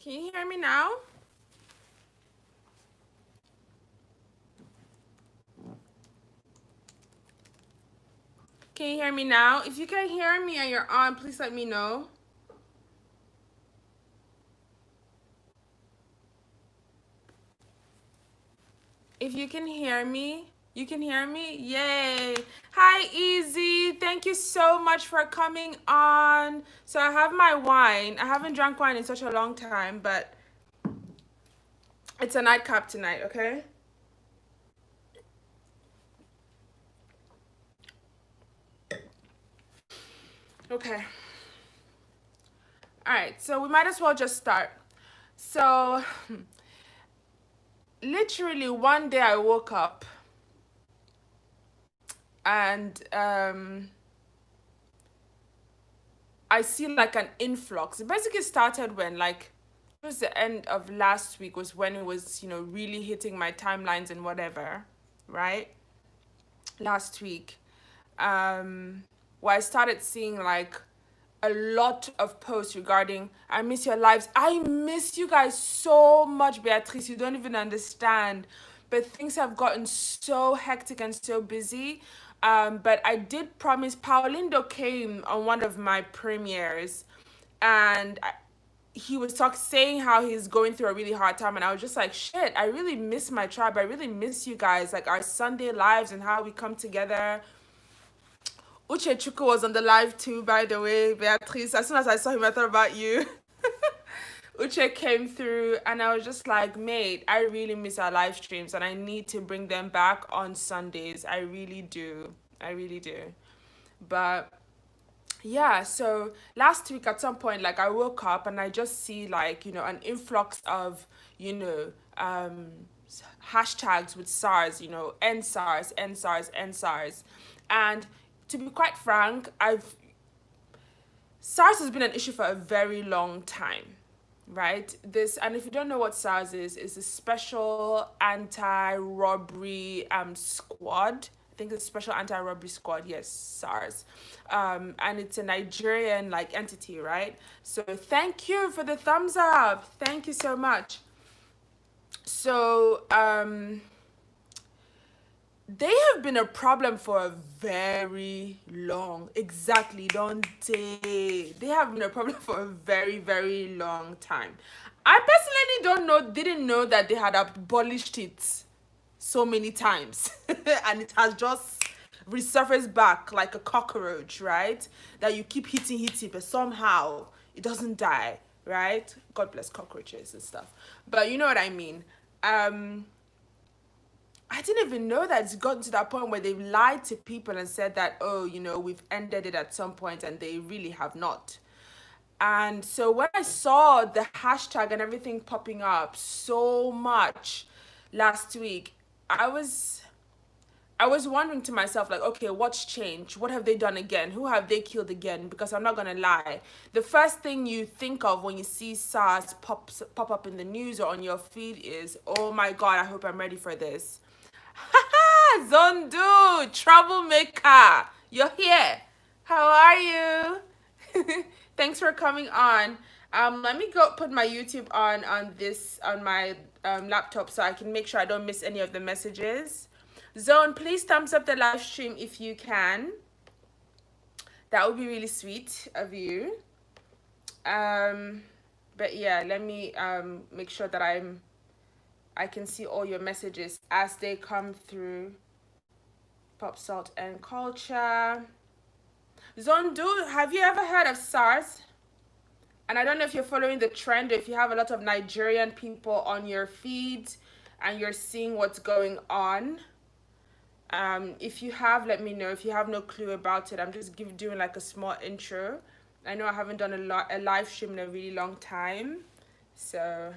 Can you hear me now? Can you hear me now? If you can hear me and you're on, please let me know. If you can hear me, you can hear me? Yay. Hi, Easy. Thank you so much for coming on. So I have my wine. I haven't drank wine in such a long time, but it's a nightcap tonight, okay? Okay. All right, so we might as well just start. So, literally one day I woke up and I see like an influx. It basically started when like towards the end of last week was when it was, really hitting my timelines and whatever, right? Last week. Where I started seeing like a lot of posts regarding I miss your lives. I miss you guys so much, Beatrice. You don't even understand. But things have gotten so hectic and so busy. But I did promise. Paulindo came on one of my premieres, and he was saying how he's going through a really hard time, and I was just like, shit, I really miss my tribe. I really miss you guys, like our Sunday lives and how we come together. Uche Chuku was on the live too, by the way, Beatrice. As soon as I saw him, I thought about you. Uche came through, and I was just like, mate, I really miss our live streams, and I need to bring them back on Sundays. I really do. I really do. But yeah, so last week at some point, like I woke up and I just see like, an influx of, you know, um, hashtags with SARS, ENDSARS, ENDSARS, ENDSARS. And to be quite frank, SARS has been an issue for a very long time, right? And if you don't know what SARS is a special anti-robbery squad. I think it's a special anti-robbery squad. Yes, SARS, and it's a Nigerian like entity, right? So thank you for the thumbs up. Thank you so much. So they have been a problem for a very long, exactly, don't they have been a problem for a very, very long time. I personally didn't know that they had abolished it so many times and it has just resurfaced back like a cockroach, right? That you keep hitting, but somehow it doesn't die, right? God bless cockroaches and stuff, but you know what I mean. I didn't even know that it's gotten to that point where they've lied to people and said that, oh, we've ended it at some point, and they really have not. And so when I saw the hashtag and everything popping up so much last week, I was wondering to myself, like, okay, what's changed? What have they done again? Who have they killed again? Because I'm not gonna lie, the first thing you think of when you see SARS pop up in the news or on your feed is, oh my god, I hope I'm ready for this. Zondu, troublemaker, you're here. How are you? Thanks for coming on. Let me go put my YouTube on my laptop so I can make sure I don't miss any of the messages. Zone, please thumbs up the live stream if you can. That would be really sweet of you. But yeah, let me make sure that I can see all your messages as they come through. Pop salt and culture. Zondu, have you ever heard of SARS? And I don't know if you're following the trend, or if you have a lot of Nigerian people on your feed and you're seeing what's going on. If you have, let me know. If you have no clue about it, I'm just doing like a small intro. I know I haven't done a live stream in a really long time, so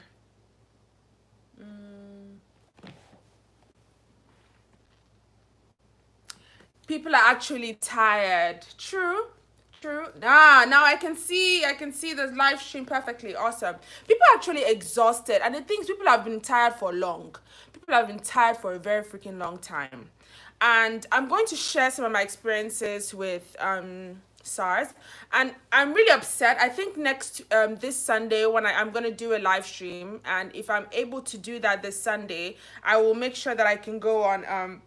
people are actually tired. True. Now I can see the live stream perfectly. Awesome. People are actually exhausted, and the things, people have been tired for long. People have been tired for a very freaking long time. And I'm going to share some of my experiences with SARS, and I'm really upset. I think next this Sunday when I'm gonna do a live stream, and if I'm able to do that this Sunday, I will make sure that I can go on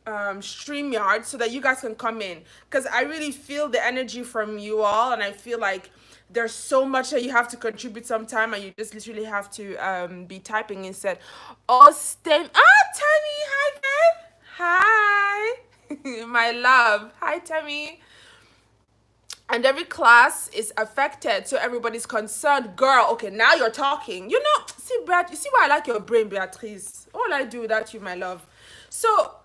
StreamYard so that you guys can come in, because I really feel the energy from you all, and I feel like there's so much that you have to contribute sometime, and you just literally have to be typing instead. Oh, Tammy, hi babe, hi, my love, hi Tammy. And every class is affected, so everybody's concerned. Girl, okay, now you're talking. You know, see, Brad, you see why I like your brain, Beatrice. All I do without you, my love. So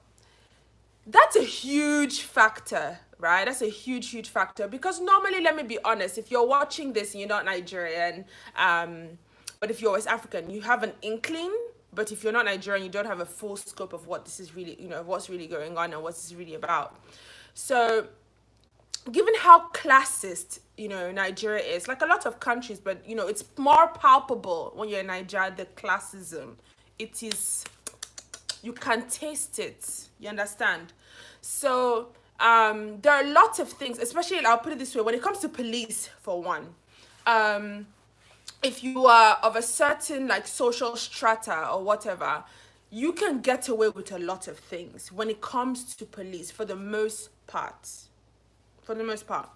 that's a huge factor, right? That's a huge factor, because normally, let me be honest, if you're watching this and you're not Nigerian, but if you're West African, you have an inkling. But if you're not Nigerian, you don't have a full scope of what this is really, what's really going on and what this is really about. So given how classist, Nigeria is, like a lot of countries, but it's more palpable when you're in Nigeria, the classism. It is, you can taste it, you understand? So there are lots of things, especially, I'll put it this way, when it comes to police, for one, if you are of a certain like social strata or whatever, you can get away with a lot of things when it comes to police, for the most part. For the most part.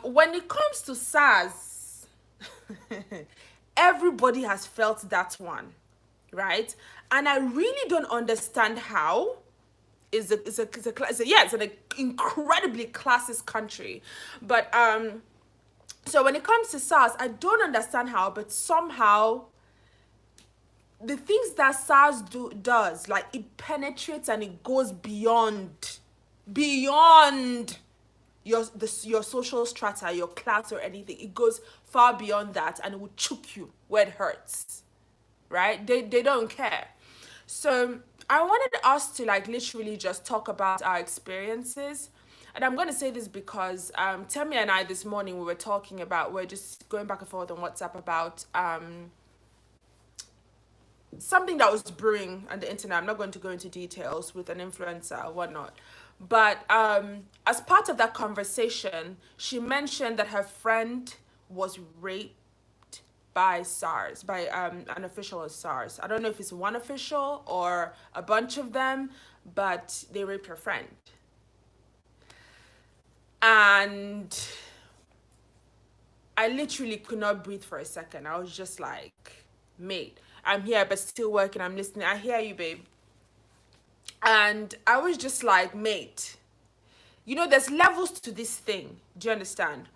When it comes to SARS, everybody has felt that one, right? And I really don't understand how. It's an incredibly classist country, but so when it comes to SARS, I don't understand how, but somehow the things that SARS does, like, it penetrates and it goes beyond your social strata, your class, or anything. It goes far beyond that, and it will choke you where it hurts, right? They don't care. So I wanted us to, like, literally just talk about our experiences. And I'm going to say this because Temi and I this morning, we're just going back and forth on WhatsApp about something that was brewing on the internet. I'm not going to go into details, with an influencer or whatnot. But as part of that conversation, she mentioned that her friend was raped by SARS, by an official of SARS. I don't know if it's one official or a bunch of them, but they raped her friend. And I literally could not breathe for a second. I was just like, mate, I'm here, but still working. I'm listening. I hear you, babe. And I was just like, mate, there's levels to this thing. Do you understand?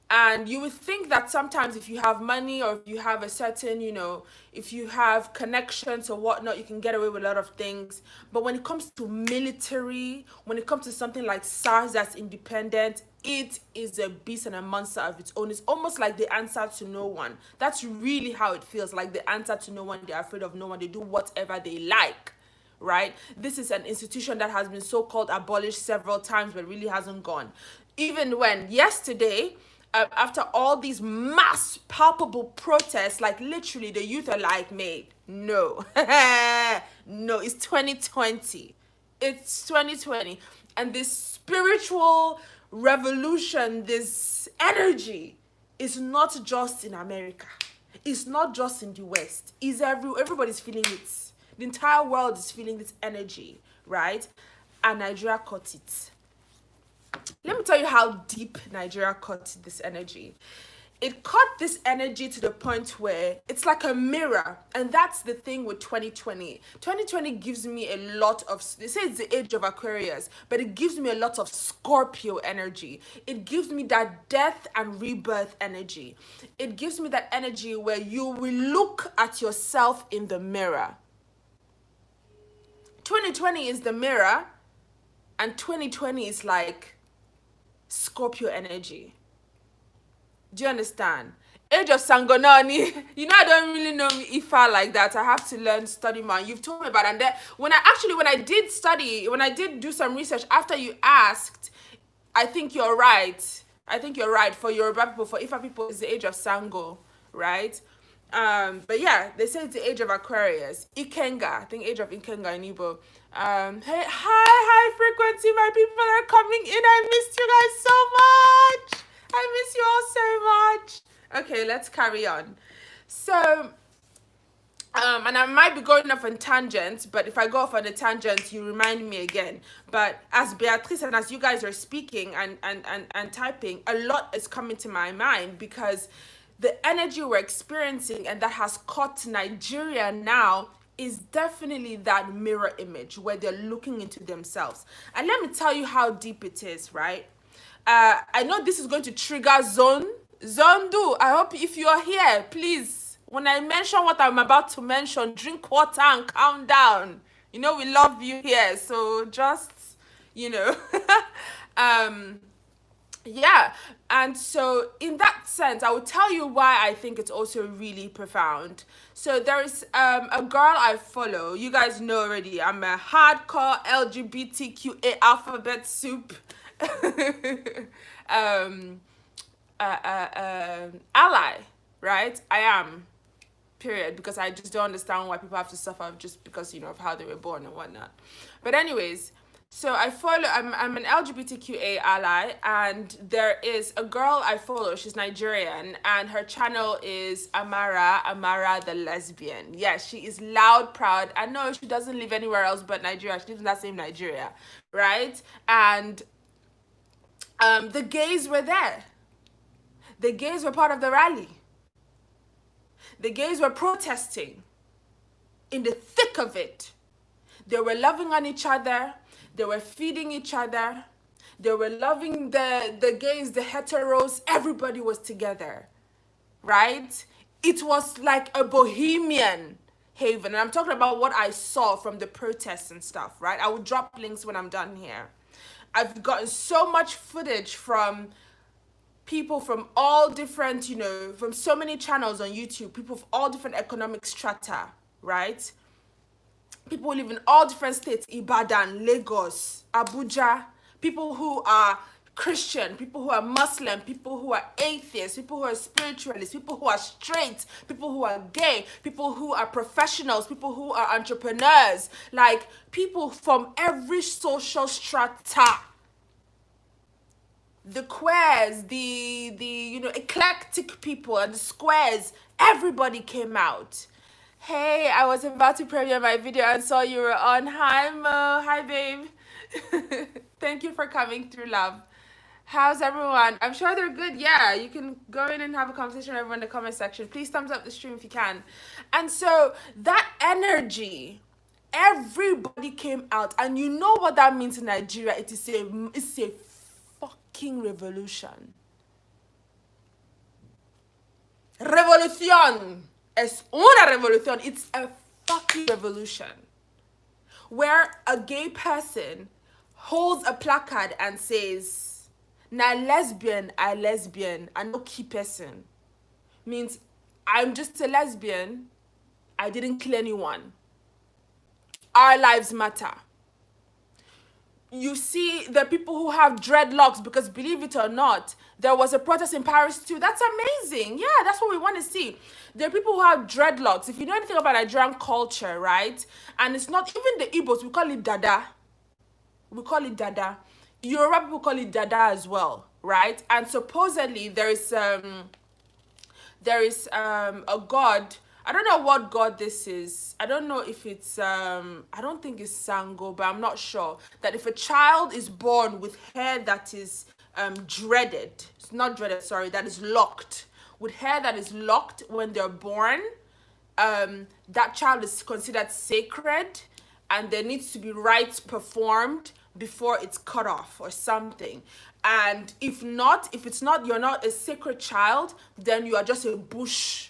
And you would think that sometimes if you have money, or if you have a certain, if you have connections or whatnot, you can get away with a lot of things. But when it comes to military, when it comes to something like SARS that's independent, it is a beast and a monster of its own. It's almost like the answer to no one. That's really how it feels, like the answer to no one. They're afraid of no one. They do whatever they like. Right? This is an institution that has been so-called abolished several times, but really hasn't gone. Even when yesterday, after all these mass palpable protests, like, literally the youth are like, mate, no. No, it's 2020. It's 2020. And this spiritual revolution, this energy, is not just in America. It's not just in the West. It's everybody's feeling it. The entire world is feeling this energy, right? And Nigeria caught it. Let me tell you how deep Nigeria caught this energy. It caught this energy to the point where it's like a mirror. And that's the thing with 2020. 2020 gives me a lot of, they say it's the age of Aquarius, but it gives me a lot of Scorpio energy. It gives me that death and rebirth energy. It gives me that energy where you will look at yourself in the mirror. 2020 is the mirror, and 2020 is like Scorpio energy. Do you understand? Age of Sangonani. I don't really know Ifa like that. I have to study more. You've told me about it. And then when I did do some research after you asked, I think you're right. For Yoruba people, for Ifa people, it's the age of Sango, right? But yeah, they say it's the age of Aquarius. Ikenga, I think age of Ikenga in Igbo. Hey, high frequency, my people are coming in. I missed you guys so much. I miss you all so much. Okay, let's carry on. So, and I might be going off on tangents, but if I go off on a tangent, you remind me again. But as Beatrice and as you guys are speaking and typing, a lot is coming to my mind because the energy we're experiencing and that has caught Nigeria now is definitely that mirror image where they're looking into themselves. And let me tell you how deep it is, right? I know this is going to trigger Zondu. I hope if you are here, please, when I mention what I'm about to mention, drink water and calm down. You know, we love you here. So just, you know, um, yeah. And so in that sense, I will tell you why I think it's also really profound. So there's a girl I follow. You guys know already. I'm a hardcore LGBTQA alphabet soup um ally, right? I am, period, because I just don't understand why people have to suffer just because, you know, of how they were born and whatnot. But anyways, so I'm an LGBTQA ally, and there is a girl I follow. She's Nigerian, and her channel is Amara the lesbian. Yeah, she is loud, proud. I know she doesn't live anywhere else but Nigeria. She lives in that same Nigeria, right? And the gays were there. The gays were part of the rally. The gays were protesting in the thick of it. They were loving on each other. They were feeding each other. They were loving the gays, the heteros. Everybody was together, right? It was like a bohemian haven. And I'm talking about what I saw from the protests and stuff, right? I will drop links when I'm done here. I've gotten so much footage from people from all different, you know, from so many channels on YouTube, people of all different economic strata, right? People who live in all different states, Ibadan, Lagos, Abuja, people who are Christian, people who are Muslim, people who are atheists, people who are spiritualists, people who are straight, people who are gay, people who are professionals, people who are entrepreneurs, like people from every social strata. The queers, the you know, eclectic people and the squares, everybody came out. Hey, I was about to premiere my video and saw you were on. Hi Mo, hi babe. Thank you for coming through, love. How's everyone? I'm sure they're good. Yeah, you can go in and have a conversation with everyone in the comment section. Please thumbs up the stream if you can. And so that energy, everybody came out, and you know what that means in Nigeria. It's a fucking revolution. Revolución. Es una revolución. It's a fucking revolution. Where a gay person holds a placard and says, na lesbian, I lesbian, and no key person. Means I'm just a lesbian. I didn't kill anyone. Our lives matter. You see the people who have dreadlocks, because believe it or not, there was a protest in Paris too. That's amazing. Yeah, that's what we want to see. There are people who have dreadlocks. If you know anything about Nigerian culture, right? And it's not even the Igbos, we call it dada. We call it dada. Yoruba people call it dada as well, right? And supposedly there is a god. I don't know what god this is. I don't know if it's I don't think it's Sango, but I'm not sure. That if a child is born with hair that is dreaded, it's not dreaded, sorry, that is locked, with hair that is locked when they're born, that child is considered sacred, and there needs to be rites performed before it's cut off or something. And if it's not, you're not a sacred child, then you are just a bush,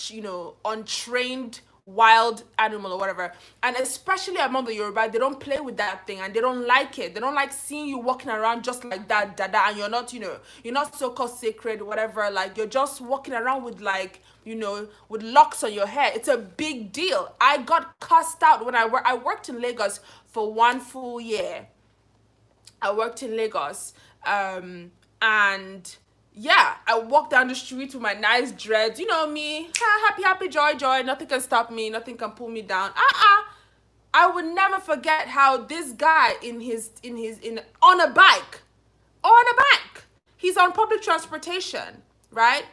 you know, untrained wild animal or whatever. And especially among the Yoruba, they don't play with that thing, and they don't like it. They don't like seeing you walking around just like that, dada, and you're not, you know, you're not so-called sacred, whatever. Like, you're just walking around with, like, you know, with locks on your hair. It's a big deal. I got cussed out when I worked in Lagos for 1 full year. I worked in Lagos, and yeah, I walked down the street with my nice dreads. You know me, happy, happy, joy, joy. Nothing can stop me. Nothing can pull me down. I would never forget how this guy in on a bike, on a bike. He's on public transportation, right?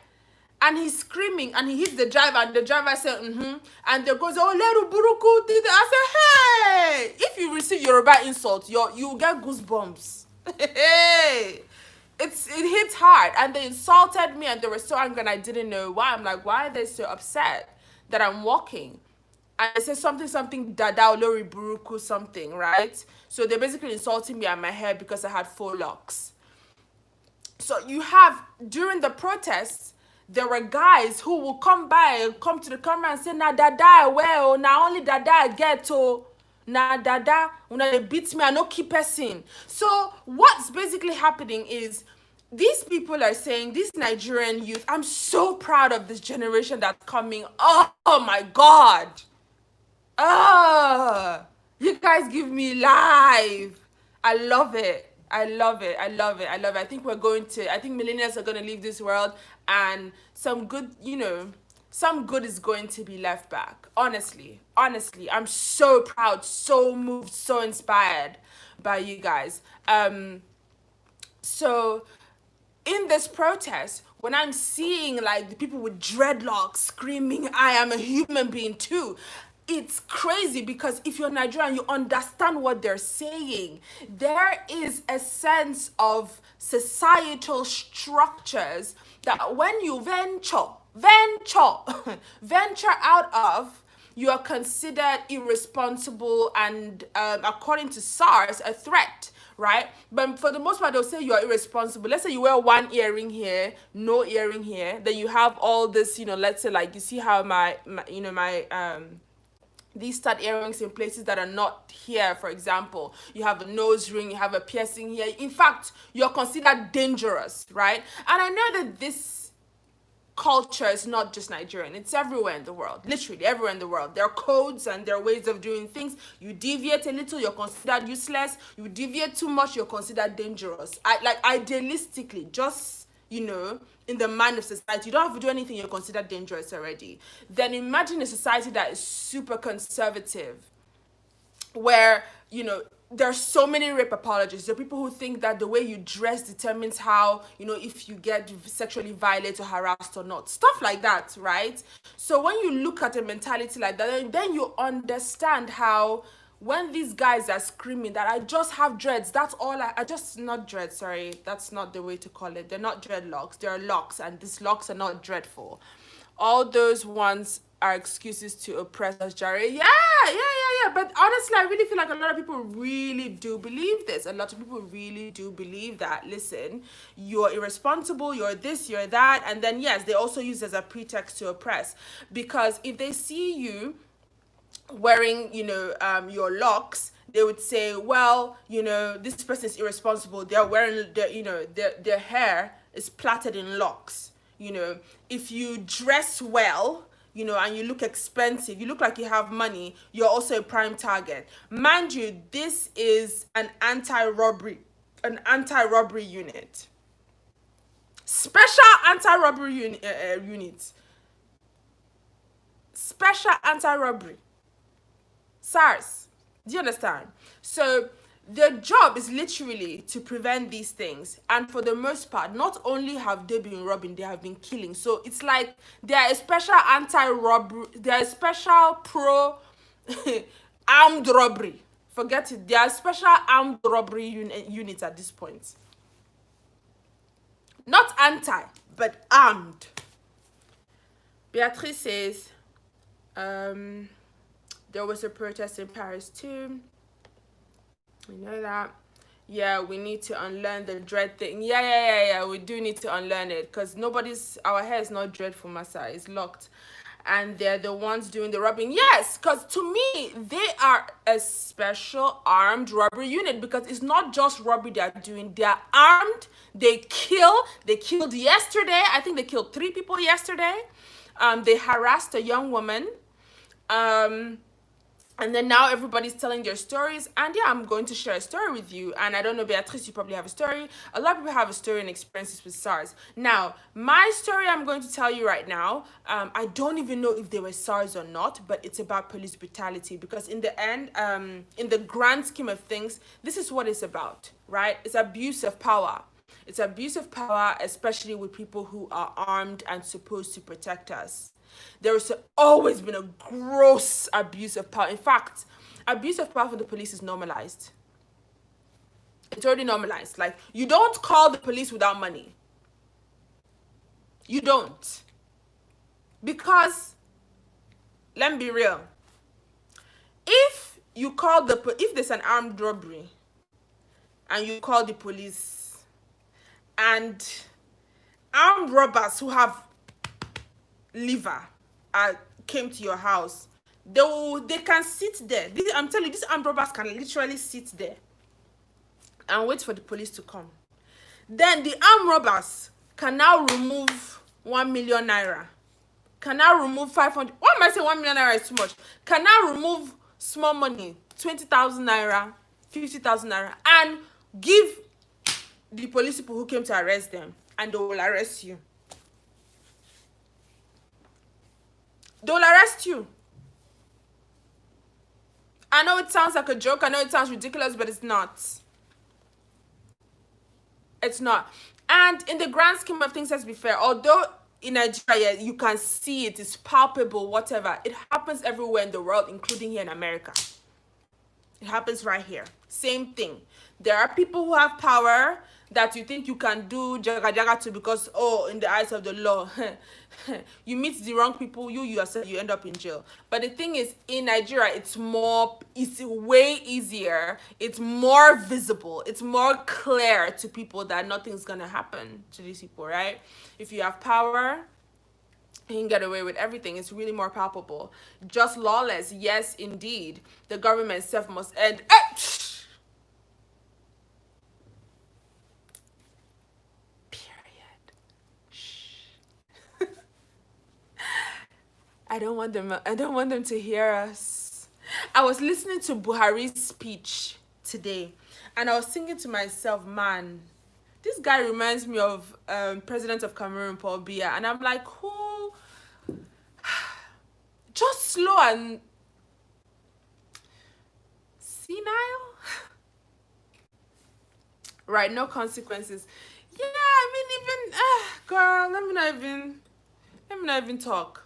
And he's screaming and he hits the driver and the driver said, mm-hmm. And there goes, oh, Leru Buruku did it. I said, hey, if you receive Yoruba insult, you get goosebumps. Hey, it hits hard. And they insulted me and they were so angry and I didn't know why. I'm like, why are they so upset that I'm walking? And I said something dada olori buruku something, right? So they're basically insulting me and my hair because I had 4 locks. So you have, during the protests, there were guys who will come to the camera and say, na dada well, na only dada I get to, na dada, when they beat me, I no keep person. So what's basically happening is, these people are saying, this Nigerian youth, I'm so proud of this generation that's coming. Oh my God. Oh, you guys give me life. I love it. I love it. I love it. I love it. I think I think millennials are going to leave this world and some good, some good is going to be left back. Honestly, I'm so proud, so moved, so inspired by you guys. So in this protest, when I'm seeing like the people with dreadlocks screaming, I am a human being too, it's crazy because if you're Nigerian, you understand what they're saying. There is a sense of societal structures that when you venture out of, you are considered irresponsible and, according to SARS, a threat, right? But for the most part, they'll say you are irresponsible. Let's say you wear one earring here, no earring here. Then you have all this, let's say like, you see how my these stud earrings in places that are not here, for example. You have a nose ring, you have a piercing here. In fact, you're considered dangerous, right? And I know that this culture is not just Nigerian. It's everywhere in the world. Literally everywhere in the world. There are codes and there are ways of doing things. You deviate a little, you're considered useless. You deviate too much, you're considered dangerous. Idealistically, just, in the mind of society, you don't have to do anything, you're considered dangerous already. Then imagine a society that is super conservative, where, there are so many rape apologists. There are people who think that the way you dress determines how, if you get sexually violated or harassed or not. Stuff like that, right? So when you look at a mentality like that, then you understand how, when these guys are screaming that I just have dreads, that's all I just, not dreads, sorry, that's not the way to call it. They're not dreadlocks, they're locks, and these locks are not dreadful. All those ones are excuses to oppress us, Jerry. Yeah. But honestly, I really feel like a lot of people really do believe this. A lot of people really do believe that, listen, you're irresponsible, you're this, you're that. And then, yes, they also use it as a pretext to oppress. Because if they see you wearing, your locks, they would say, well, this person is irresponsible. They're wearing, their hair is plaited in locks. If you dress well, and you look expensive, you look like you have money, you're also a prime target. Mind you, this is an anti-robbery unit. Special anti-robbery unit. Special anti-robbery. SARS. Do you understand? So their job is literally to prevent these things. And for the most part, not only have they been robbing, they have been killing. So it's like they are a special anti-robbery, they are a special pro armed robbery. Forget it. They are a special armed robbery unit at this point. Not anti, but armed. Beatrice says, there was a protest in Paris too. We know that. Yeah, we need to unlearn the dread thing. Yeah. We do need to unlearn it because our hair is not dreadful, Masa. It's locked. And they're the ones doing the robbing. Yes, because to me, they are a special armed robbery unit because it's not just robbery they're doing. They're armed. They kill. They killed yesterday. I think they killed 3 people yesterday. They harassed a young woman. And then now everybody's telling their stories, and yeah, I'm going to share a story with you. And I don't know, Beatrice, you probably have a story. A lot of people have a story and experiences with SARS. Now, my story I'm going to tell you right now, I don't even know if they were SARS or not, but it's about police brutality, because in the end, in the grand scheme of things, this is what it's about, right? It's abuse of power. It's abuse of power, especially with people who are armed and supposed to protect us. There has always been a gross abuse of power. In fact, abuse of power for the police is normalized. It's already normalized. Like, you don't call the police without money. You don't. Because, let me be real. If there's an armed robbery and you call the police, and armed robbers who have liver came to your house, they can sit there. I'm telling you, these armed robbers can literally sit there and wait for the police to come. Then the armed robbers can now remove 1 million naira, can now remove 500. Why am I saying 1 million naira is too much? Can now remove small money, 20,000 naira, 50,000 naira, and give the police people who came to arrest them, and they will arrest you. They'll arrest you. I know it sounds like a joke. I know it sounds ridiculous, but it's not. It's not. And in the grand scheme of things, let's be fair, although in Nigeria you can see it, it's palpable, whatever, it happens everywhere in the world, including here in America. It happens right here. Same thing. There are people who have power that you think you can do jaga jaga to, because, oh, in the eyes of the law, you meet the wrong people, you yourself, you end up in jail. But the thing is, in Nigeria, it's way easier, it's more visible, it's more clear to people that nothing's gonna happen to these people, right? If you have power, you can get away with everything. It's really more palpable. Just lawless, yes, indeed. The government itself must end. Period. Shh. I don't want them to hear us. I was listening to Buhari's speech today, and I was thinking to myself, man, this guy reminds me of President of Cameroon, Paul Biya, and I'm like, who? Just slow and senile. Right, no consequences. Yeah, I mean, even girl, let me not even talk.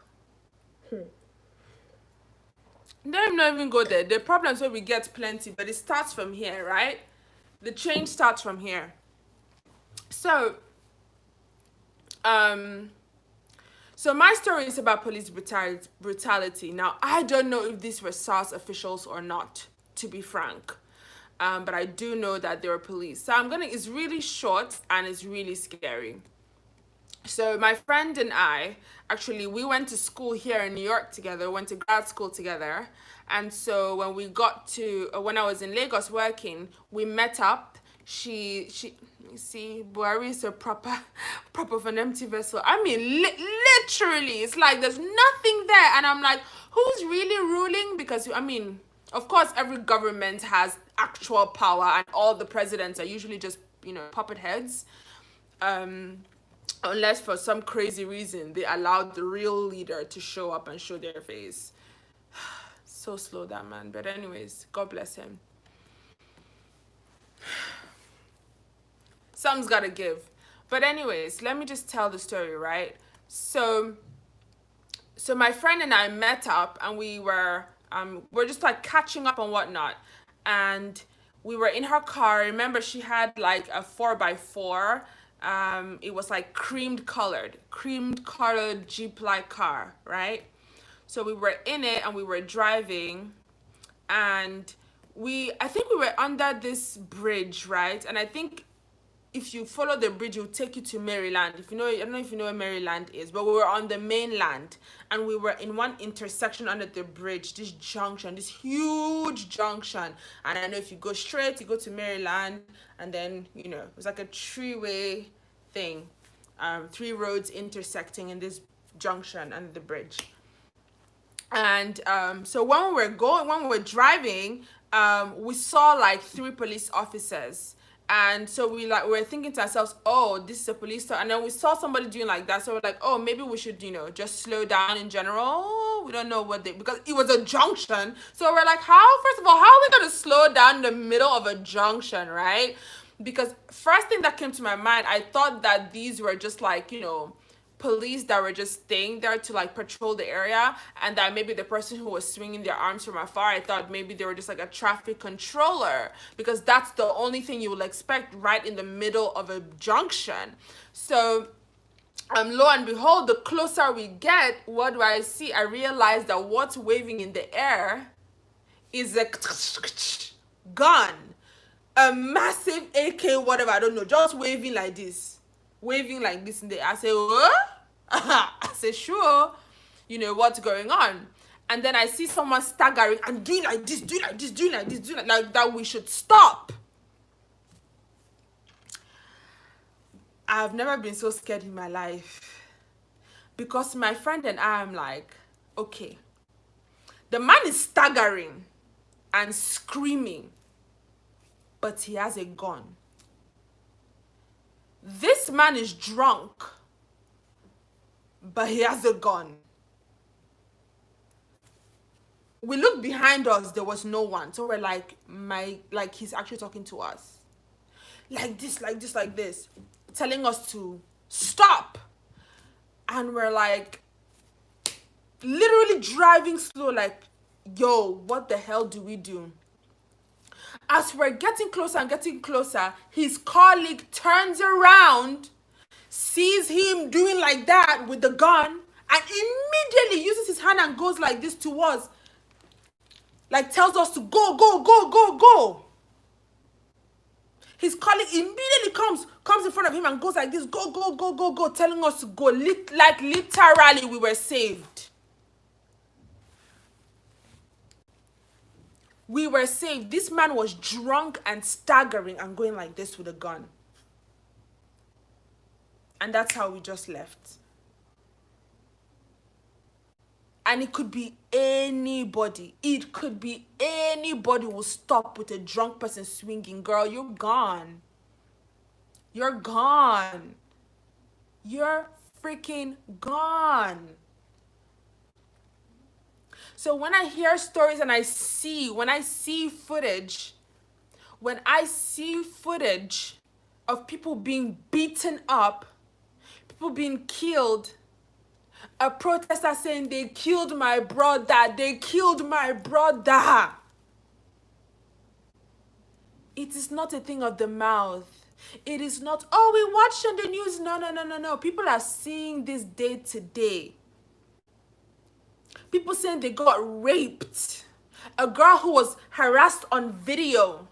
Let me not even go there. The problems where we get plenty, but it starts from here, right? The change starts from here. So, so my story is about police brutality. Now, I don't know if these were SARS officials or not, to be frank. But I do know that they were police. So it's really short and it's really scary. So my friend and I, actually, we went to school here in New York together, went to grad school together. And so when I was in Lagos working, we met up. You see, Buhari is a proper of an empty vessel. I mean, literally, it's like there's nothing there. And I'm like, who's really ruling? Because, I mean, of course, every government has actual power, and all the presidents are usually just, puppet heads. Unless for some crazy reason they allowed the real leader to show up and show their face. So slow, that man. But anyways, God bless him. Something's gotta give. But anyways, let me just tell the story, right? So my friend and I met up, and we're just like catching up and whatnot. And we were in her car. Remember, she had like a 4x4. It was like cream colored Jeep-like car, right? So we were in it and we were driving, and I think we were under this bridge, right? And I think if you follow the bridge, it will take you to Maryland. I don't know if you know where Maryland is, but we were on the mainland, and we were in one intersection under the bridge, this huge junction. And I know if you go straight, you go to Maryland, and then, it was like a three-way thing, 3 roads intersecting in this junction under the bridge. And so when we were driving, we saw like three police officers. And so we were thinking to ourselves, oh, this is a police stop. And then we saw somebody doing like that. So we're like, oh, maybe we should, just slow down in general. We don't know because it was a junction. So we're like, first of all, how are we going to slow down in the middle of a junction, right? Because first thing that came to my mind, I thought that these were just like, police that were just staying there to like patrol the area, and that maybe the person who was swinging their arms from afar, I thought maybe they were just like a traffic controller, because that's the only thing you will expect right in the middle of a junction. So lo and behold, the closer we get, what do I see? I realize that what's waving in the air is a gun, a massive AK, whatever, I don't know, just waving like this in the air. I say, what? I say, sure. What's going on? And then I see someone staggering and doing like this, doing like this, doing like this, doing like that. We should stop. I've never been so scared in my life, because my friend and I am like, okay, the man is staggering and screaming, but he has a gun. This man is drunk, but he has a gun. We looked behind us, there was no one. So we're like, he's actually talking to us. Like this, like this, like this, telling us to stop. And we're like, literally driving slow, like, yo, what the hell do we do? As we're getting closer and getting closer, his colleague turns around, sees him doing like that with the gun, and immediately uses his hand and goes like this to us, like tells us to go, go, go, go, go. His colleague immediately comes in front of him and goes like this, go, go, go, go, go, telling us to go. Like literally we were saved. We were saved. This man was drunk and staggering and going like this with a gun. And that's how we just left. And it could be anybody. It could be anybody will stop with a drunk person swinging. Girl, you're gone. You're gone. You're freaking gone. So when I hear stories and when I see footage of people being beaten up, people being killed, a protester saying they killed my brother, it is not a thing of the mouth. It is not, oh, we watched on the news. No. People are seeing this day to day. People saying they got raped. A girl who was harassed on video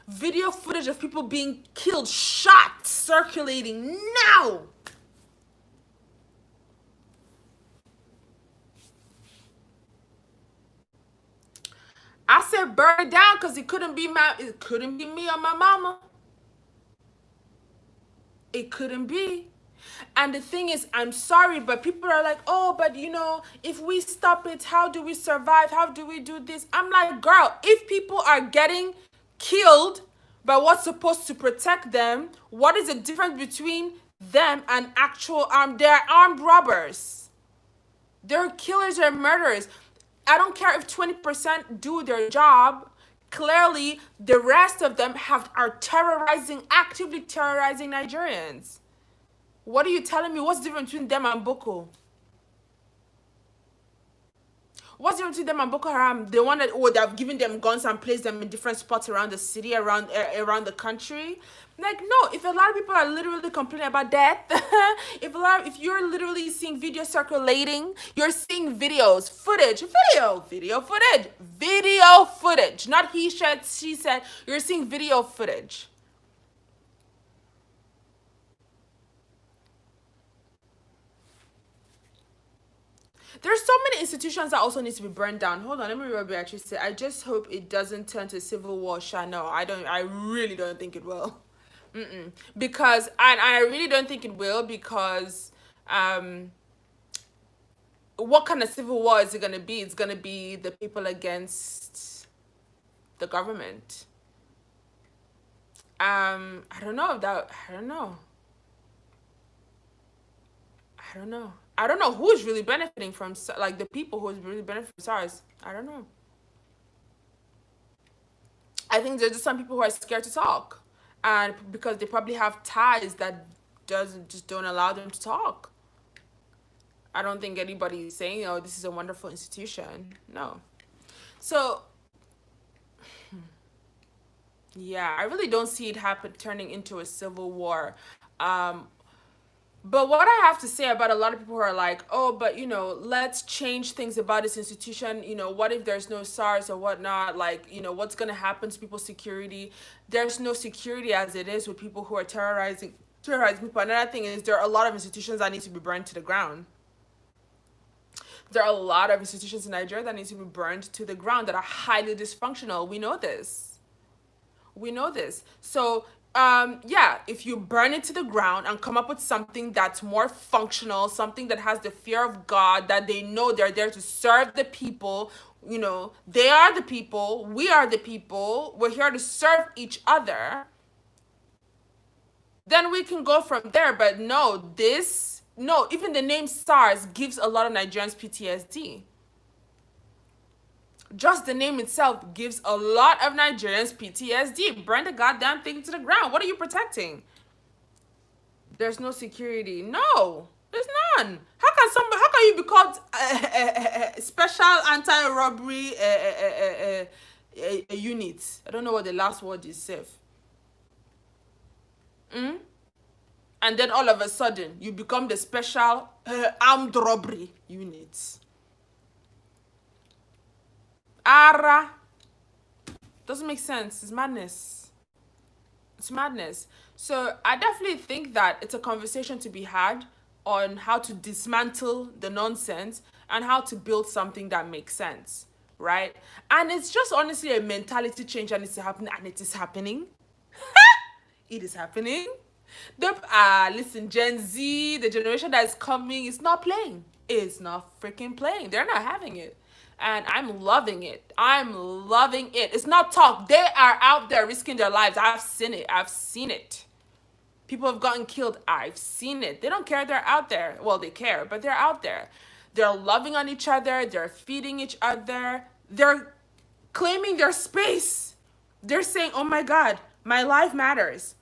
footage of people being killed, shot, circulating now. I said burn it down, because it couldn't be me or my mama. It couldn't be. And the thing is, I'm sorry, but people are like, oh, but if we stop it, how do we survive? How do we do this? I'm like, girl, if people are getting killed by what's supposed to protect them, what is the difference between them and actual they're armed robbers. They're killers or murderers. I don't care if 20% do their job. Clearly, the rest of them are actively terrorizing Nigerians. What are you telling me? What's the difference between them and Boko? What's the difference between them and Boko Haram? The one that, they have given them guns and placed them in different spots around the city, around the country. Like, no, if a lot of people are literally complaining about death, if you're literally seeing video circulating, you're seeing video footage, not he said, she said, you're seeing video footage. There's so many institutions that also need to be burned down. Hold on, let me read what Beatrice said. I just hope it doesn't turn to civil war. No, I really don't think it will. Because I really don't think it will, because what kind of civil war is it going to be? It's going to be the people against the government. I don't know if that, I don't know. I don't know. I don't know who's really benefiting from, like, the people who's really benefiting from SARS. I don't know. I think there's just some people who are scared to talk, and because they probably have ties that doesn't just don't allow them to talk. I don't think anybody is saying, "Oh, this is a wonderful institution." No. So yeah, I really don't see it happen turning into a civil war. Um, But what I have to say about a lot of people who are like, oh, but let's change things about this institution. What if there's no SARS or whatnot? Like, what's going to happen to people's security? There's no security as it is with people who are terrorizing people. Another thing is there are a lot of institutions that need to be burned to the ground. There are a lot of institutions in Nigeria that need to be burned to the ground that are highly dysfunctional. We know this. We know this. So, yeah, if you burn it to the ground and come up with something that's more functional, something that has the fear of God, that they know they're there to serve the people, they are the people, we are the people, we're here to serve each other, then we can go from there. But no, even the name SARS gives a lot of Nigerians PTSD. Just the name itself gives a lot of Nigerians PTSD. Burn the goddamn thing to the ground. What are you protecting? There's no security. No, there's none. How can you be called special anti-robbery unit? I don't know what the last word is, safe. And then all of a sudden, you become the special armed robbery unit. Ara. Doesn't make sense. It's madness. It's madness. So I definitely think that it's a conversation to be had on how to dismantle the nonsense and how to build something that makes sense, right? And it's just honestly a mentality change that needs to happen, and it is happening. It is happening. Listen, Gen Z, the generation that is coming, is not playing. It's not freaking playing. They're not having it. And I'm loving it. I'm loving it. It's not talk. They are out there risking their lives. I've seen it. I've seen it. People have gotten killed. I've seen it. They don't care. They're out there. Well, they care, but they're out there. They're loving on each other. They're feeding each other. They're claiming their space. They're saying, oh my God, my life matters.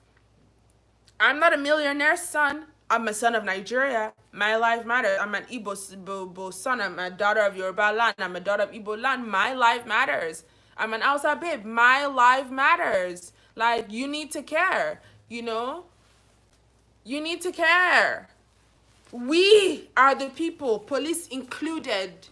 I'm not a millionaire's son. I'm a son of Nigeria. My life matters. I'm an Igbo son. I'm a daughter of Yoruba land. I'm a daughter of Igbo land. My life matters. I'm an Hausa babe. My life matters. Like, you need to care, You need to care. We are the people, police included.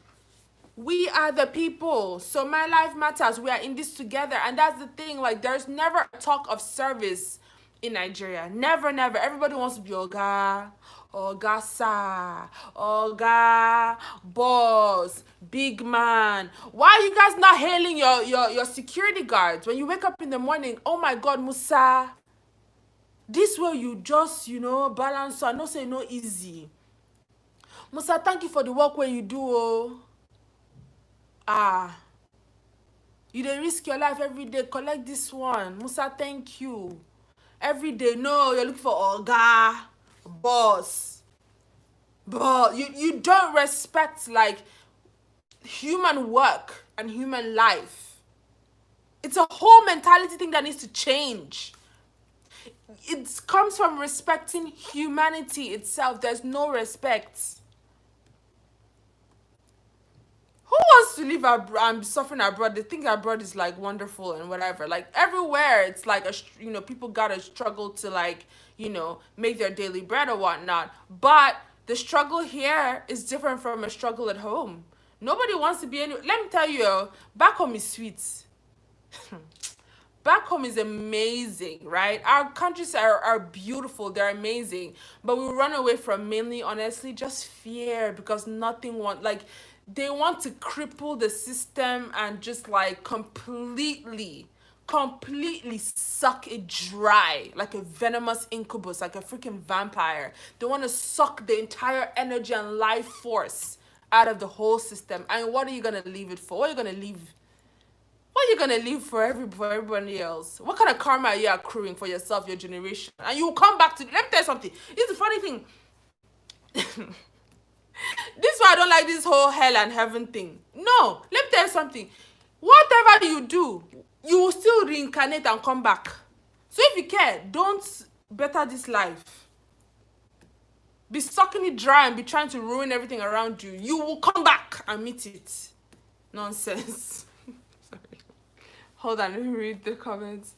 We are the people. So my life matters. We are in this together. And that's the thing. Like, there's never a talk of service in Nigeria. Never, never. Everybody wants to be Oga, Oga Sa, Oga, boss, big man. Why are you guys not hailing your security guards when you wake up in the morning? Oh my God, Musa. This way you just, balance. So I know say no easy. Musa, thank you for the work where you do. Oh. You dey risk your life every day. Collect this one. Musa, thank you. Every day, no, you're looking for Oga, boss. But you don't respect, like, human work and human life. It's a whole mentality thing that needs to change. It comes from respecting humanity itself. There's no respect. Who wants to live abroad and suffering abroad? They think abroad is like wonderful and whatever. Like everywhere, it's like people gotta struggle to like make their daily bread or whatnot. But the struggle here is different from a struggle at home. Nobody wants to be any. Let me tell you, back home is sweet. Back home is amazing, right? Our countries are beautiful, they're amazing. But we run away from mainly, honestly, just fear because they want to cripple the system and just like completely suck it dry like a venomous incubus, like a freaking vampire. They want to suck the entire energy and life force out of the whole system. And what are you gonna leave it for? What are you gonna leave? What are you gonna leave for everybody else? What kind of karma are you accruing for yourself, your generation? And you will come back to. Let me tell you something. It's the funny thing. This is why I don't like this whole hell and heaven thing. No, let me tell you something. Whatever you do, you will still reincarnate and come back. So if you care, don't better this life. Be sucking it dry and be trying to ruin everything around you. You will come back and meet it. Nonsense. Sorry. Hold on, let me read the comments.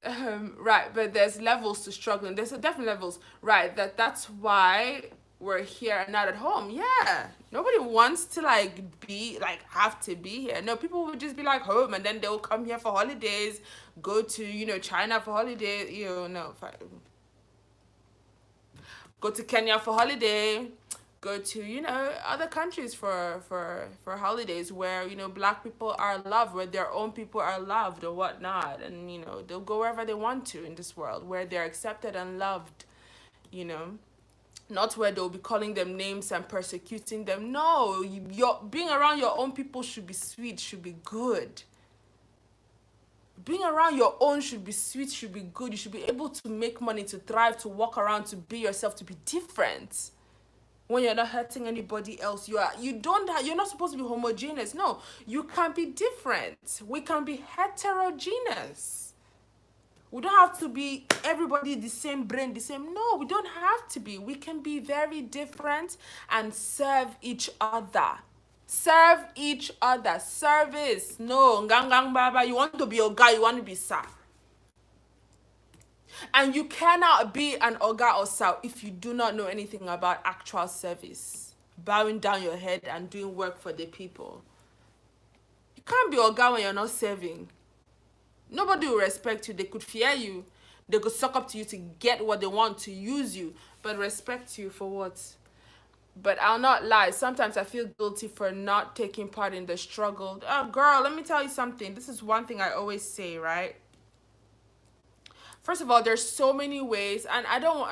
Right, but there's levels to struggling. There's definitely levels. Right, that's why we're here and not at home. Yeah, nobody wants to have to be here. No, people would just be like home, and then they'll come here for holidays, go to China for holidays. Go to Kenya for holiday, go to other countries for holidays where black people are loved, where their own people are loved or whatnot, and they'll go wherever they want to in this world where they're accepted and loved. Not where they'll be calling them names and persecuting them. No, being around your own people should be sweet, should be good. Being around your own should be sweet, should be good. You should be able to make money, to thrive, to walk around, to be yourself, to be different. When you're not hurting anybody else, you're not supposed to be homogeneous. No, you can be different. We can be heterogeneous. We don't have to be everybody the same brain, the same. No, we don't have to be. We can be very different and serve each other. Serve each other. Service. No, ngang baba. You want to be oga, you want to be sir. And you cannot be an oga or sir if you do not know anything about actual service. Bowing down your head and doing work for the people. You can't be oga when you're not serving. Nobody will respect you. They could fear you. They could suck up to you to get what they want, to use you. But respect you for what? But I'll not lie. Sometimes I feel guilty for not taking part in the struggle. Oh, girl, let me tell you something. This is one thing I always say, right? First of all, there's so many ways, and I know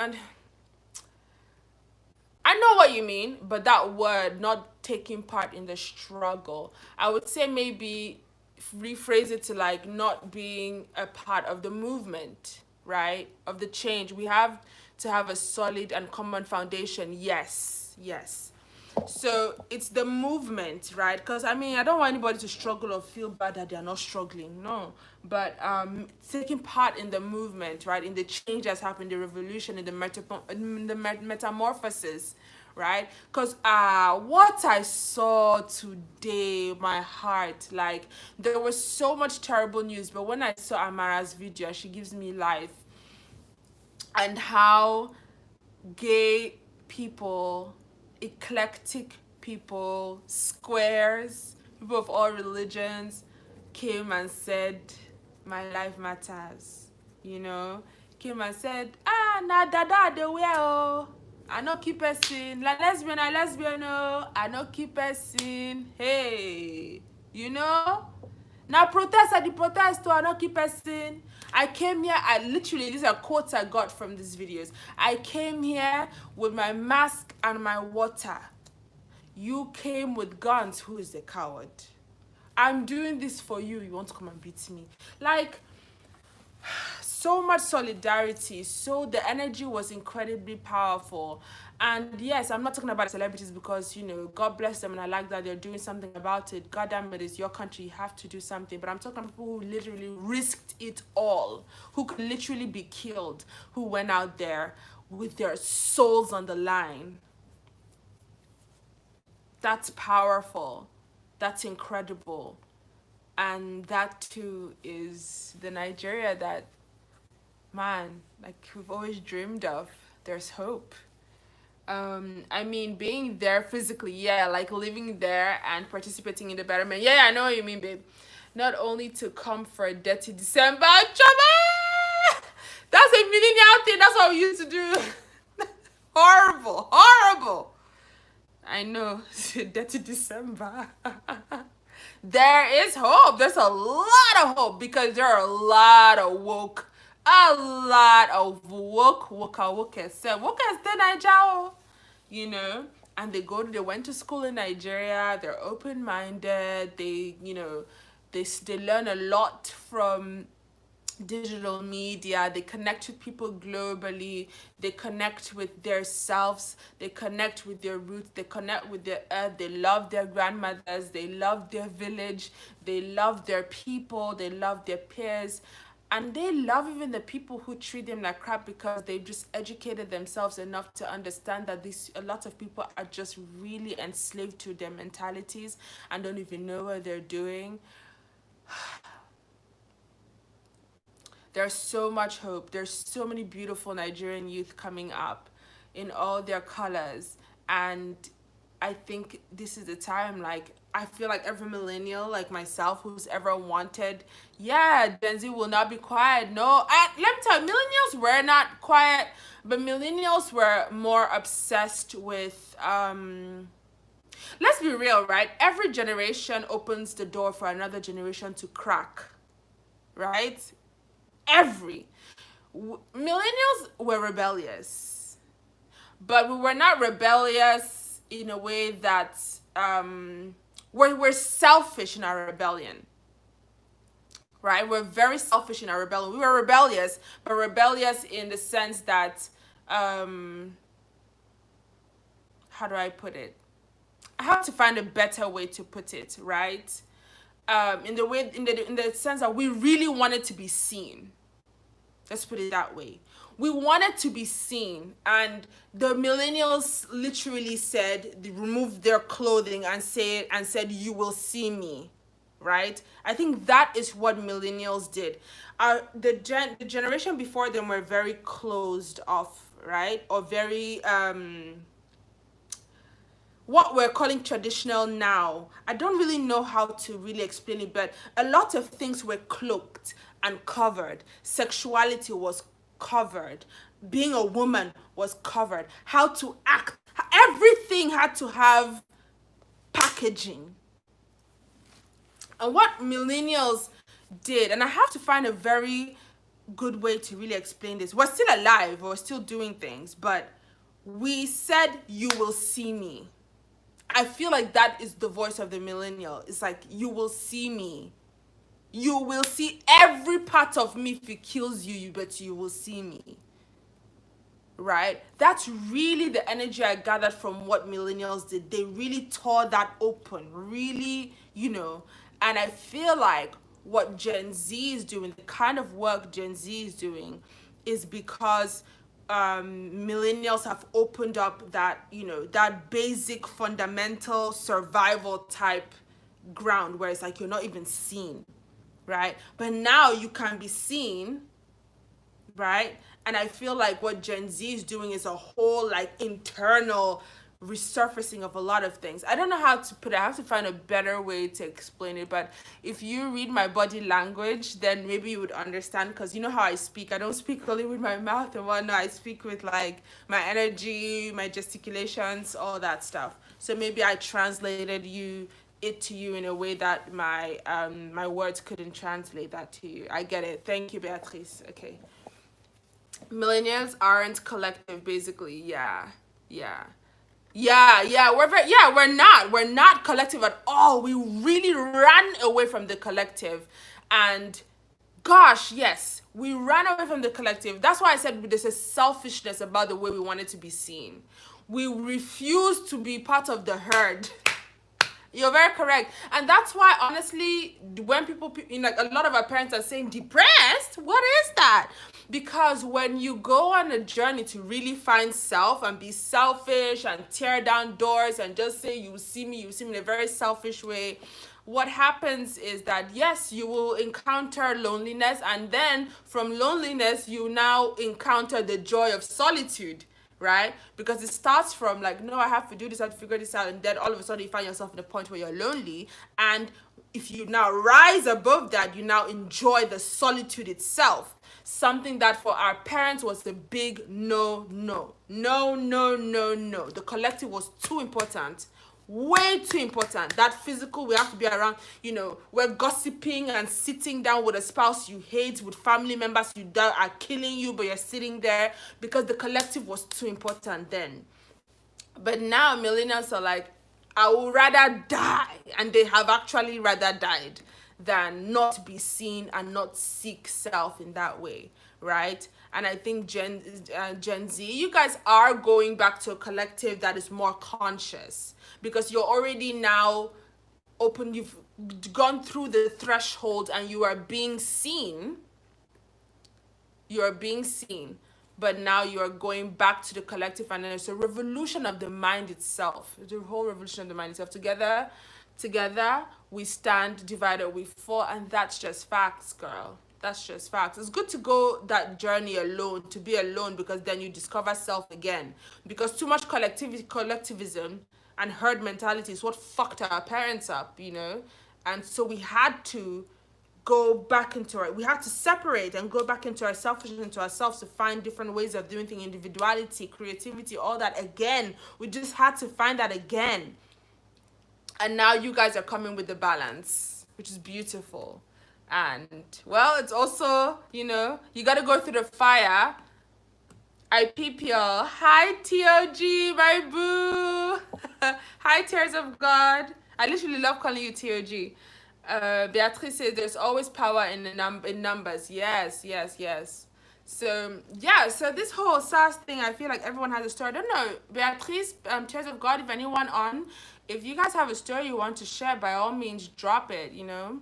what you mean, but that word, not taking part in the struggle, I would say maybe rephrase it to not being a part of the movement, right? Of the change. We have to have a solid and common foundation. Yes. So it's the movement, right? Because I don't want anybody to struggle or feel bad that they're not struggling. No. But taking part in the movement, right? In the change that's happened, the revolution, in the metamorphosis, right? Because what I saw today, my heart, there was so much terrible news, but when I saw Amara's video, she gives me life. And how gay people, eclectic people, squares, people of all religions came and said, my life matters, came and said, na dada de we oh, I no keep person, la lesbian, oh, I no keep person, hey, now protest at the protest, I no keep person. I came here, these are quotes I got from these videos. I came here with my mask and my water. You came with guns. Who is the coward? I'm doing this for you. You want to come and beat me? So much solidarity. So the energy was incredibly powerful. And yes, I'm not talking about celebrities because, God bless them and I like that they're doing something about it. God damn it, it's your country. You have to do something. But I'm talking about people who literally risked it all, who could literally be killed, who went out there with their souls on the line. That's powerful. That's incredible. And that too is the Nigeria that, man, we've always dreamed of. There's hope. Being there physically, yeah, living there and participating in the betterment. Yeah, I know what you mean, babe. Not only to come for a dirty December, Chama! That's a millennial thing. That's what we used to do. Horrible. I know. Dirty December. There is hope. There's a lot of hope because there are a lot of woke stay Naija. you know, and they went to school in Nigeria. They're open minded. They, you know, they learn a lot from digital media. They connect with people globally. They connect with their selves. They connect with their roots. They connect with their earth. They love their grandmothers. They love their village. They love their people. They love their peers. And they love even the people who treat them like crap, because they've just educated themselves enough to understand that a lot of people are just really enslaved to their mentalities and don't even know what they're doing. There's so much hope. There's so many beautiful Nigerian youth coming up in all their colors. And I think this is the time, like, I feel like every millennial, like myself, who's ever wanted, yeah, Gen Z will not be quiet. No, let me tell you, millennials were not quiet, but millennials were more obsessed with, let's be real, right? Every generation opens the door for another generation to crack, right? Millennials were rebellious, but we were not rebellious in a way that we're selfish in our rebellion, right? We're very selfish in our rebellion. We were rebellious, but rebellious in the sense that how do I put it? I have to find a better way to put it, right? In the sense that we really wanted to be seen. Let's put it that way. We wanted to be seen, and the millennials literally said, they removed their clothing and said, "You will see me," right? I think that is what millennials did. The generation before them were very closed off, right? Or very what we're calling traditional now. I don't really know how to really explain it, but a lot of things were cloaked and covered. Sexuality was covered. Being a woman was covered. How to act. Everything had to have packaging. And what millennials did, and I have to find a very good way to really explain this. We're still alive, we're still doing things, but we said, "You will see me." I feel like that is the voice of the millennial. It's like, you will see me. You will see every part of me. If it kills you, but you will see me. Right? That's really the energy I gathered from what millennials did. They really tore that open. Really, you know. And I feel like what Gen Z is doing, the kind of work Gen Z is doing, is because millennials have opened up that, you know, that basic fundamental survival type ground where it's like you're not even seen, right? But now you can be seen, right? And I feel like what Gen Z is doing is a whole like internal resurfacing of a lot of things. I don't know how to put it. I have to find a better way to explain it. But if you read my body language, then maybe you would understand, because you know how I speak. I don't speak only with my mouth and whatnot. I speak with like my energy, my gesticulations, all that stuff. So maybe I translated it to you in a way that my words couldn't translate that to you. I get it. Thank you, Beatrice. Okay. Millennials aren't collective, basically. Yeah. We're not collective at all. We really ran away from the collective. And gosh, yes, we ran away from the collective. That's why I said there's a selfishness about the way we wanted to be seen. We refused to be part of the herd. You're very correct. And that's why, honestly, when people, you know, like a lot of our parents are saying, depressed? What is that? Because when you go on a journey to really find self and be selfish and tear down doors and just say, you see me in a very selfish way, what happens is that, yes, you will encounter loneliness. And then from loneliness, you now encounter the joy of solitude. Right? Because it starts from like, no, I have to do this, I have to figure this out, and then all of a sudden you find yourself in a point where you're lonely. And if you now rise above that, you now enjoy the solitude itself. Something that for our parents was the big no. The collective was too important. Way too important. That physical, we have to be around, you know, we're gossiping and sitting down with a spouse you hate, with family members that are killing you, but you're sitting there because the collective was too important then. But now millennials are like, I would rather die, and they have actually rather died than not be seen and not seek self in that way, right? And I think Gen Z, you guys are going back to a collective that is more conscious, because you're already now open. You've gone through the threshold, and you are being seen. You're being seen, but now you're going back to the collective, and then it's a revolution of the mind itself. The whole revolution of the mind itself. Together we stand, divided we fall, and that's just facts, girl. That's just facts. It's good to go that journey alone, to be alone, because then you discover self again. Because too much collectivism and herd mentality is what fucked our parents up, you know? And so we had to go back into it. We have to separate and go back into ourselves, into ourselves, to find different ways of doing things, individuality, creativity, all that again. We just had to find that again. And now you guys are coming with the balance, which is beautiful. And well, it's also, you know, you got to go through the fire. I peep y'all. Hi, TOG, my boo. Hi, Tears of God. I literally love calling you TOG. Beatrice says there's always power in in numbers. Yes, yes, yes. So yeah, so this whole SARS thing, I feel like everyone has a story. I don't know, Beatrice, Tears of God, if anyone on, if you guys have a story you want to share, by all means, drop it. You know,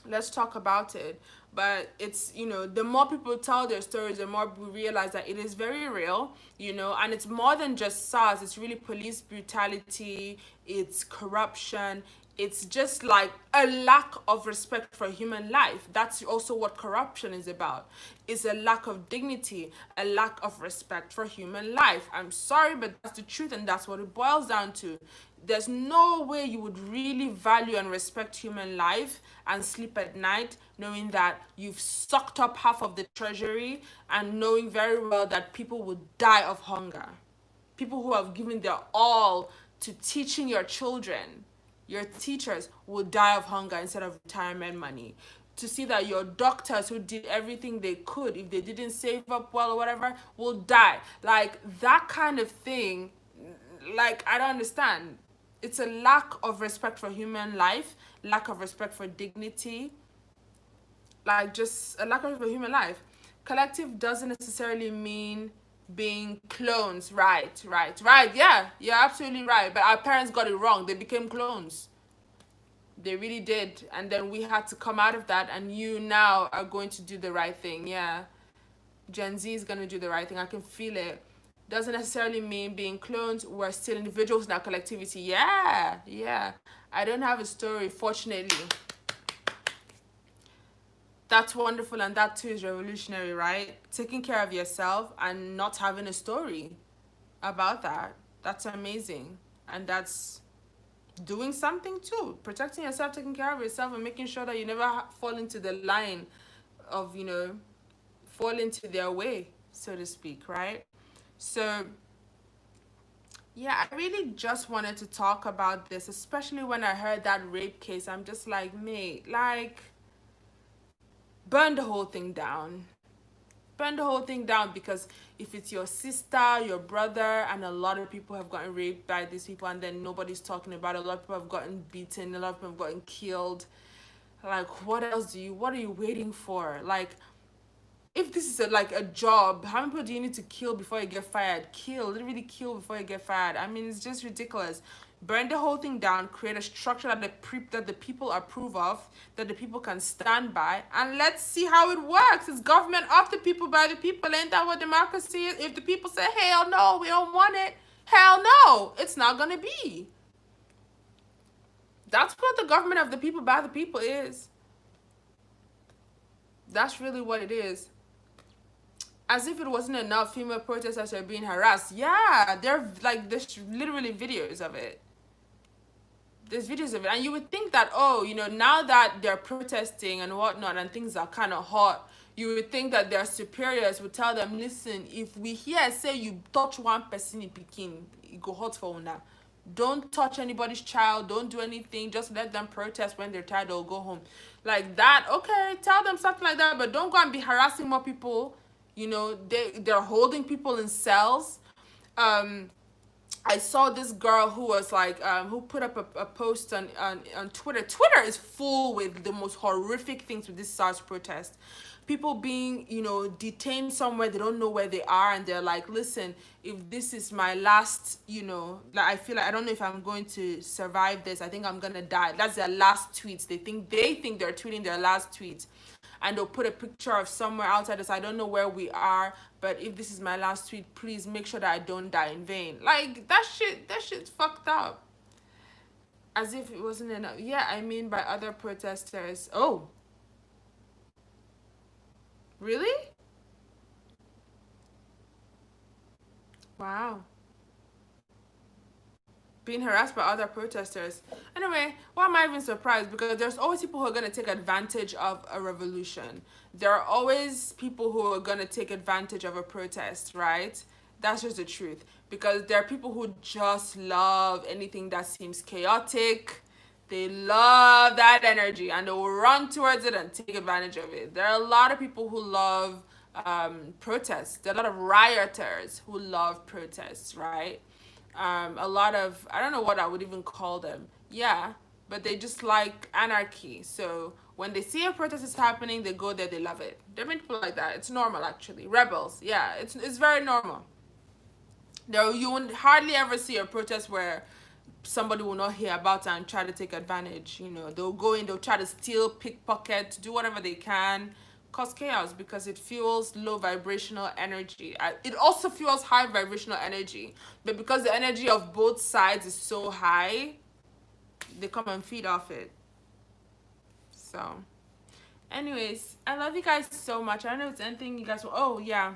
let's talk about it. But it's, you know, the more people tell their stories, the more we realize that it is very real, you know. And it's more than just SARS. It's really police brutality, it's corruption, it's just like a lack of respect for human life. That's also what corruption is about. It's a lack of dignity, a lack of respect for human life. I'm sorry, but that's the truth, and that's what it boils down to. There's no way you would really value and respect human life and sleep at night knowing that you've sucked up half of the treasury, and knowing very well that people will die of hunger. People who have given their all to teaching your children, your teachers, will die of hunger instead of retirement money. To see that your doctors, who did everything they could, if they didn't save up well or whatever, will die. Like, that kind of thing, like, I don't understand. It's a lack of respect for human life, lack of respect for dignity, like just a lack of respect for human life. Collective doesn't necessarily mean being clones. Right. Yeah, you're absolutely right. But our parents got it wrong. They became clones. They really did. And then we had to come out of that, and you now are going to do the right thing. Yeah. Gen Z is going to do the right thing. I can feel it. Doesn't necessarily mean being clones. We're still individuals in our collectivity. Yeah. I don't have a story, fortunately. That's wonderful, and that too is revolutionary, right? Taking care of yourself and not having a story about that. That's amazing. And that's doing something too. Protecting yourself, taking care of yourself, and making sure that you never fall into the line of, you know, fall into their way, so to speak, right? So yeah, I really just wanted to talk about this, especially when I heard that rape case. I'm just like, mate, like, burn the whole thing down. Burn the whole thing down, because if it's your sister, your brother, and a lot of people have gotten raped by these people, and then nobody's talking about it, a lot of people have gotten beaten, a lot of people have gotten killed, like, what are you waiting for? Like, if this is like a job, how many people do you need to kill before you get fired? Literally kill before you get fired. I mean, it's just ridiculous. Burn the whole thing down, create a structure that the people approve of, that the people can stand by, and let's see how it works. It's government of the people, by the people. Ain't that what democracy is? If the people say, hell no, we don't want it, hell no, it's not gonna be. That's what the government of the people, by the people is. That's really what it is. As if it wasn't enough, female protesters are being harassed. Yeah, there's literally videos of it. There's videos of it. And you would think that, oh, you know, now that they're protesting and whatnot and things are kind of hot, you would think that their superiors would tell them, listen, if we hear say you touch one person in Peking, it go hot for una. Don't touch anybody's child. Don't do anything. Just let them protest. When they're tired, they'll go home. Like that, okay, tell them something like that. But don't go and be harassing more people. You know, they're holding people in cells. I saw this girl who was like, who put up a post on Twitter. Twitter is full with the most horrific things with this SARS protest. People being, detained somewhere, they don't know where they are, and they're like, listen, if this is my last, like, I feel like I don't know if I'm going to survive this. I think I'm gonna die. That's their last tweets. They think they're tweeting their last tweets, and they'll put a picture of somewhere outside us. I don't know where we are, but if this is my last tweet, please make sure that I don't die in vain. Like, that shit's fucked up. As if it wasn't enough. Yeah, I mean by other protesters. Oh, really? Wow. Being harassed by other protesters. Anyway, why am I even surprised? Because there's always people who are going to take advantage of a revolution. There are always people who are going to take advantage of a protest, right? That's just the truth. Because there are people who just love anything that seems chaotic. They love that energy and they will run towards it and take advantage of it. There are a lot of people who love protests. There are a lot of rioters who love protests, right? A lot of, I don't know what I would even call them. Yeah, but they just like anarchy. So when they see a protest is happening, they go there, they love it. There are many people like that. It's normal actually. Rebels, yeah, it's very normal. There, you won't hardly ever see a protest where somebody will not hear about it and try to take advantage. They'll go in, they'll try to steal, pickpocket, do whatever they can, cause chaos because it fuels low vibrational energy. It also fuels high vibrational energy, but because the energy of both sides is so high, they come and feed off it. So, anyways, I love you guys so much. I don't know if there's anything you guys will. Oh yeah,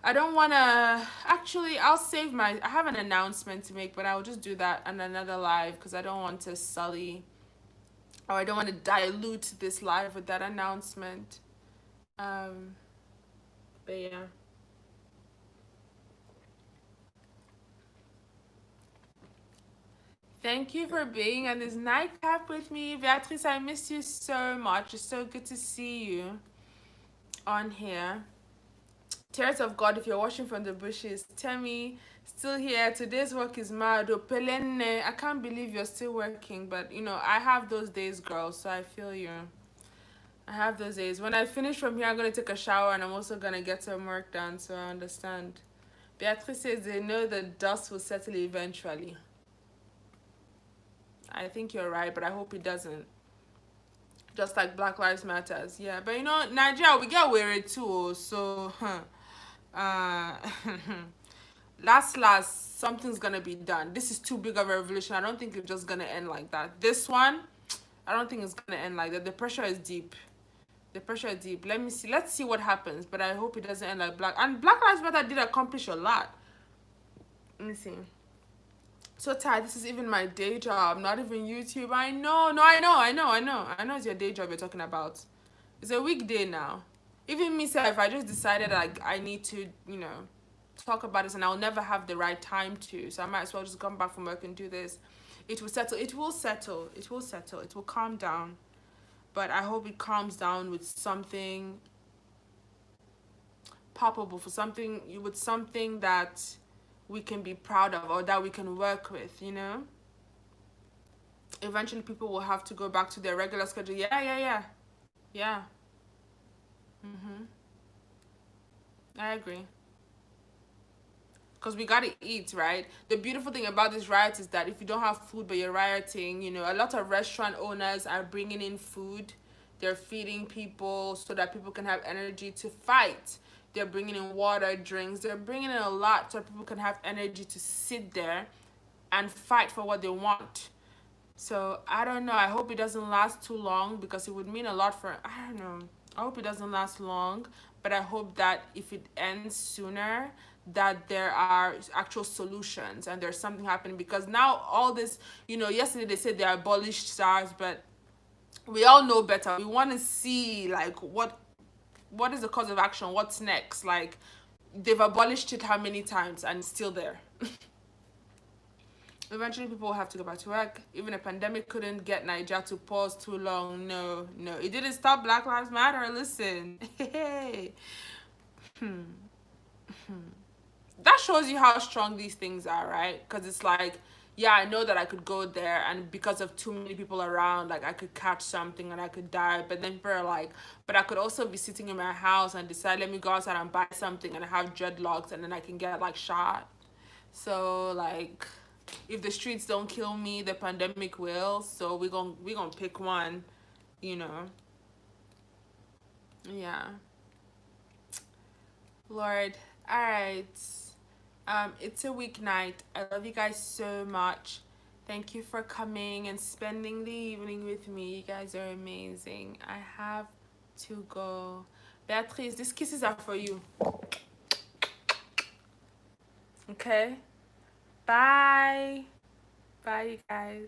I don't want to. Actually, I'll save my. I have an announcement to make, but I'll just do that on another live because I don't want to sully or I don't want to dilute this live with that announcement. Um, but yeah. Thank you for being on this nightcap with me. Beatrice, I miss you so much. It's so good to see you on here. Tears of God, if you're watching from the bushes, tell me, still here. Today's work is mad. Oh, Pelenne, I can't believe you're still working, but I have those days, girl, so I feel you. I have those days. When I finish from here, I'm going to take a shower and I'm also going to get some work done, so I understand. Beatrice says they know the dust will settle eventually. I think you're right, but I hope it doesn't. Just like Black Lives Matters. Yeah, but Nigeria, we get weary too, so uh last something's gonna be done. This is too big of a revolution. I don't think it's just gonna end like that. This one, I don't think it's gonna end like that. The pressure is deep. The pressure is deep. Let's see what happens, but I hope it doesn't end like Black Lives Matter did accomplish a lot. Let me see. So tired. This is even my day job, not even YouTube. I know. No, I know it's your day job you're talking about. It's a weekday now. Even me, if I just decided like I need to, talk about this, and I'll never have the right time to, so I might as well just come back from work and do this. It will settle. It will settle. It will settle. It will calm down. But I hope it calms down with something palpable, with something that we can be proud of or that we can work with, Eventually people will have to go back to their regular schedule. Yeah. I agree. Because we gotta eat, right? The beautiful thing about this riot is that if you don't have food but you're rioting, a lot of restaurant owners are bringing in food. They're feeding people so that people can have energy to fight. They're bringing in water, drinks. They're bringing in a lot so people can have energy to sit there and fight for what they want. So I don't know. I hope it doesn't last too long because it would mean a lot for, I don't know. I hope it doesn't last long, but I hope that if it ends sooner, that there are actual solutions and there's something happening, because now all this, yesterday they said they abolished SARS, but we all know better. We want to see like what is the cause of action, what's next. Like, they've abolished it how many times and it's still there. Eventually people will have to go back to work. Even a pandemic couldn't get Nigeria to pause too long. No, it didn't stop Black Lives Matter. Listen. that shows you how strong these things are, right? Because it's like, yeah, I know that I could go there, and because of too many people around, like I could catch something and I could die. But then people are like, but I could also be sitting in my house and decide, let me go outside and buy something and have dreadlocks, and then I can get like shot. So like, if the streets don't kill me, the pandemic will. So we gonna pick one, you know. Yeah. Lord. All right. It's a weeknight. I love you guys so much. Thank you for coming and spending the evening with me. You guys are amazing. I have to go. Beatrice, these kisses are for you. Okay? Bye. Bye, you guys.